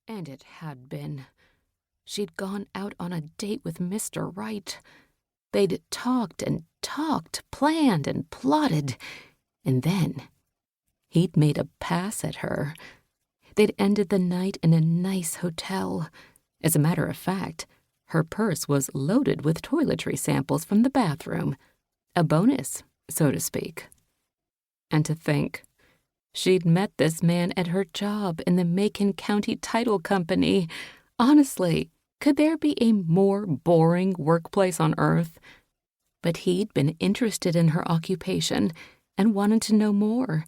And it had been. She'd gone out on a date with Mr. Wright. They'd talked and talked, planned and plotted, and then he'd made a pass at her. They'd ended the night in a nice hotel. As a matter of fact, her purse was loaded with toiletry samples from the bathroom. A bonus, so to speak. And to think, she'd met this man at her job in the Macon County Title Company. Honestly, could there be a more boring workplace on earth? But he'd been interested in her occupation and wanted to know more.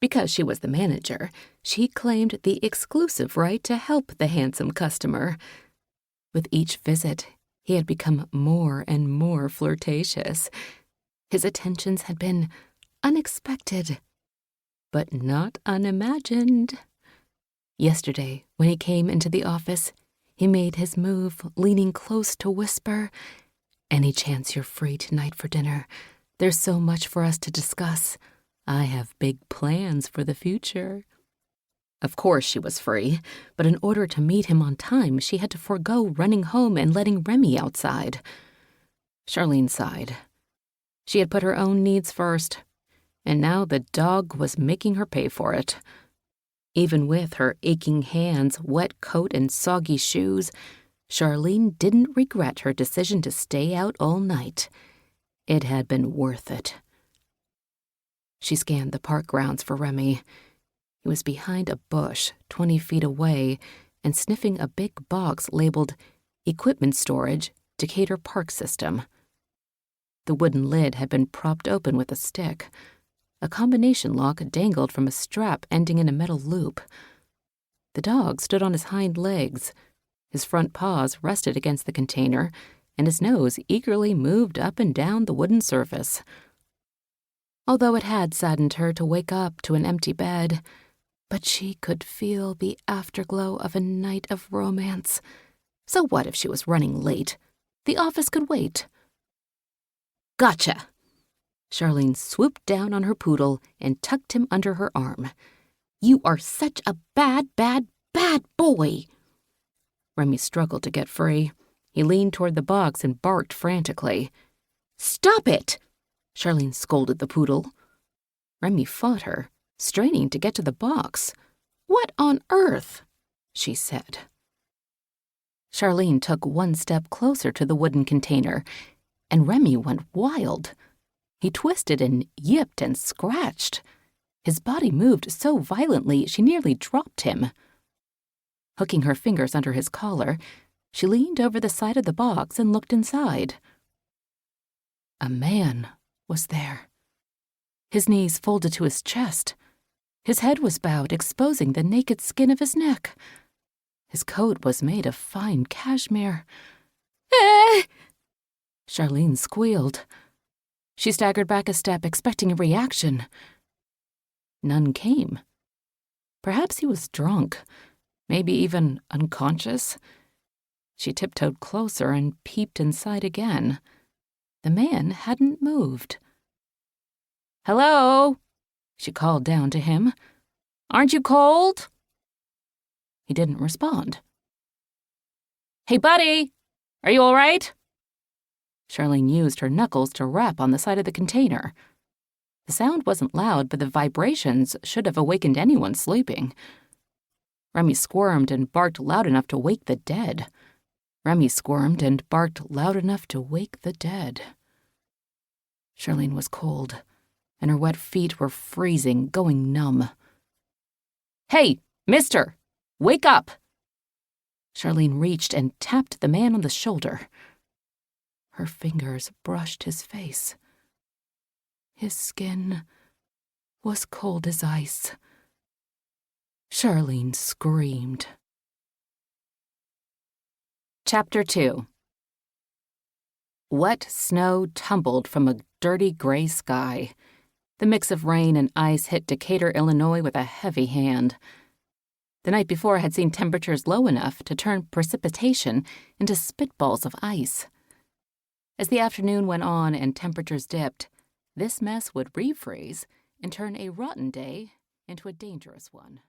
Because she was the manager, she claimed the exclusive right to help the handsome customer. With each visit, he had become more and more flirtatious. His attentions had been unexpected, but not unimagined. Yesterday, when he came into the office, he made his move, leaning close to whisper, "Any chance you're free tonight for dinner? There's so much for us to discuss. I have big plans for the future." Of course she was free, but in order to meet him on time, she had to forego running home and letting Remy outside. Charlene sighed. She had put her own needs first, and now the dog was making her pay for it. Even with her aching hands, wet coat, and soggy shoes, Charlene didn't regret her decision to stay out all night. It had been worth it. She scanned the park grounds for Remy. He was behind a bush 20 feet away and sniffing a big box labeled Equipment Storage, Decatur Park System. The wooden lid had been propped open with a stick. A combination lock dangled from a strap ending in a metal loop. The dog stood on his hind legs. His front paws rested against the container, and his nose eagerly moved up and down the wooden surface. Although it had saddened her to wake up to an empty bed, but she could feel the afterglow of a night of romance. So what if she was running late? The office could wait. "Gotcha!" Charlene swooped down on her poodle and tucked him under her arm. "You are such a bad, bad, bad boy!" Remy struggled to get free. He leaned toward the box and barked frantically. "Stop it!" Charlene scolded the poodle. Remy fought her, straining to get to the box. "What on earth?" she said. Charlene took one step closer to the wooden container, and Remy went wild. He twisted and yipped and scratched. His body moved so violently she nearly dropped him. Hooking her fingers under his collar, she leaned over the side of the box and looked inside. A man was there. His knees folded to his chest. His head was bowed, exposing the naked skin of his neck. His coat was made of fine cashmere. "Eh!" Charlene squealed. She staggered back a step, expecting a reaction. None came. Perhaps he was drunk, maybe even unconscious. She tiptoed closer and peeped inside again. The man hadn't moved. "Hello?" she called down to him. "Aren't you cold?" He didn't respond. "Hey, buddy, are you all right?" Charlene used her knuckles to rap on the side of the container. The sound wasn't loud, but the vibrations should have awakened anyone sleeping. Remy squirmed and barked loud enough to wake the dead. Remy squirmed and barked loud enough to wake the dead. Charlene was cold, and her wet feet were freezing, going numb. "Hey, mister, wake up!" Charlene reached and tapped the man on the shoulder. Her fingers brushed his face. His skin was cold as ice. Charlene screamed. Chapter 2. Wet snow tumbled from a dirty gray sky. The mix of rain and ice hit Decatur, Illinois with a heavy hand. The night before had seen temperatures low enough to turn precipitation into spitballs of ice. As the afternoon went on and temperatures dipped, this mess would refreeze and turn a rotten day into a dangerous one.